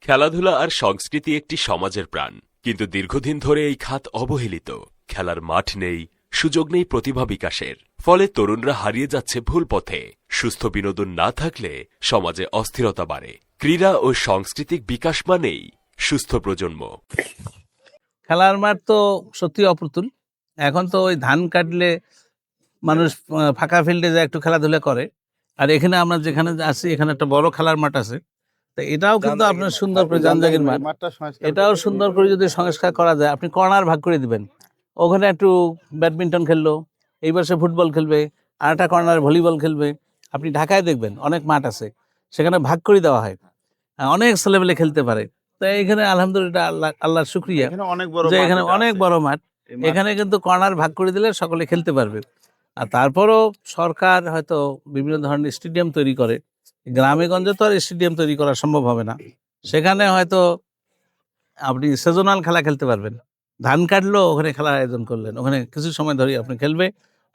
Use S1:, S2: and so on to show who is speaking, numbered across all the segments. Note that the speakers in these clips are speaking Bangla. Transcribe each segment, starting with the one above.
S1: খেলাধুলা আর সংস্কৃতি একটি সমাজের প্রাণ, কিন্তু দীর্ঘদিন ধরে এই খাত অবহেলিত। খেলার মাঠ নেই, সুযোগ নেই প্রতিভা বিকাশের, ফলে তরুণরা হারিয়ে যাচ্ছে ভুল পথে। সুস্থ বিনোদন না থাকলে সমাজে অস্থিরতা বাড়ে। ক্রীড়া ও সাংস্কৃতিক বিকাশ মানেই সুস্থ প্রজন্ম।
S2: খেলার মাঠ তো সত্যি অপ্রতুল। এখন তো ওই ধান কাটলে মানুষ ফাঁকা ফিল্ডে যায় একটু খেলাধুলা করে। আর এখানে আমরা যেখানে আছি এখানে একটা বড় খেলার মাঠ আছে, তো এটাও কিন্তু আপনার সুন্দর করে জানজাগির মাঠ, এটাও সুন্দর করে যদি সংস্কার করা যায়, আপনি কর্নার ভাগ করে দিবেন, ওখানে একটু ব্যাডমিন্টন খেললো, এই পাশে ফুটবল খেলবে, আর একটা কর্নার ভলিবল খেলবে। আপনি ঢাকায় দেখবেন অনেক মাঠ আছে, সেখানে ভাগ করে দেওয়া হয়, অনেক ছেলেমেলে খেলতে পারে। তাই এখানে আলহামদুলিল্লাহ আল্লাহর শুকরিয়া যে এখানে অনেক বড় মাঠ, এখানে কিন্তু কর্নার ভাগ করে দিলে সকলে খেলতে পারবে। আর তারপরও সরকার হয়তো বিভিন্ন ধরনের স্টেডিয়াম তৈরি করে, গ্রামে গঞ্জে তো আর স্টেডিয়াম তৈরি করা সম্ভব হবে না, সেখানে হয়তো আপনি সিজনাল খেলা খেলতে পারবেন। ধান কাটলো, ওখানে খেলার আয়োজন করলেন, ওখানে কিছু সময় ধরে আপনি খেলবে।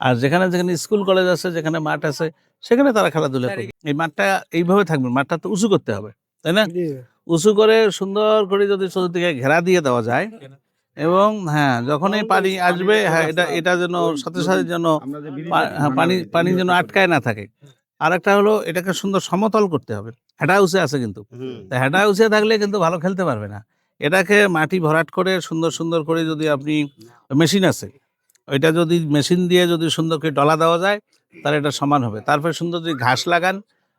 S2: আর যেখানে যেখানে স্কুল কলেজ আছে, যেখানে মাঠ আছে, সেখানে তারা খেলাধুলা করবে। এই মাঠটা এইভাবে থাকবে, মাঠটা তো উঁচু করতে হবে, তাই না? উঁচু করে সুন্দর করে যদি চতুর্দিকে ঘেরা দিয়ে দেওয়া যায়, এবং হ্যাঁ যখনই পানি আসবে, হ্যাঁ এটা যেন সাথে সাথে যেন পানি যেন আটকায় না থাকে। আর একটা হলো এটাকে সুন্দর সমতল করতে হবে। হেঁটা উঁচে আছে কিন্তু, হেঁটা উঁচে থাকলে কিন্তু ভালো খেলতে পারবে না। এটাকে মাটি ভরাট করে সুন্দর সুন্দর করে যদি আপনি, মেশিন আছে, ওইটা যদি মেশিন দিয়ে যদি সুন্দর করে ডলা দেওয়া যায়, তাহলে এটা সমান হবে। তারপরে সুন্দর যদি ঘাস লাগান,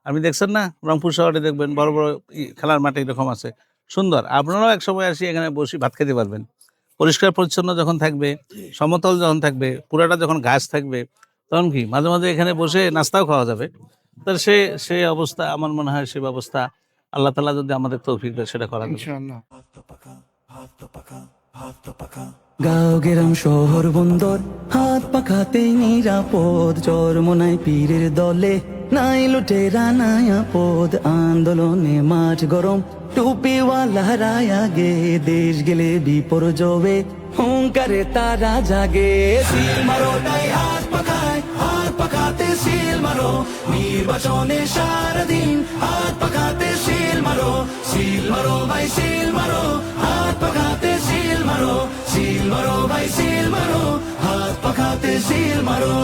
S2: আপনি দেখছেন না রংপুর শহরে দেখবেন বড় বড় খেলার মাঠে এরকম আছে সুন্দর। আপনারাও এক সময় আসি এখানে বসে ভাত খেতে পারবেন। পরিষ্কার পরিচ্ছন্ন যখন থাকবে, সমতল যখন থাকবে, পুরাটা যখন ঘাস থাকবে, তখন কি মাঝে মাঝে এখানে বসে নাস্তাও খাওয়া যাবে। তো সে অবস্থা আমার মনে হয়, সে ব্যবস্থা আল্লাহ তাআলা যদি আমাদের তৌফিক দেয় সেটা করা যাবে।
S3: গাঁও গ্রাম শহর বন্দর হাত পাখাতেই নিরাপদ, চরমোনাই পীরের দলে নাই লুটেরা নাই আপদ। আন্দোলনে মাঠ গরম, টুপিওয়ালা রায় আগে, দেশ গেলে বিপর্যয়ে হুঙ্কারে তারা জাগে। সিল মারো তাই হাত পাখাতে সিল মারো, নির্বাচনে সারাদিন হাত পাখাতে সিল মারো। সিল মারো ভাই সিল মারো, হাত পাখাতে সিল মারো। সিল মারো ভাই সিল মারো, হাত পাখাতে সিল মারো।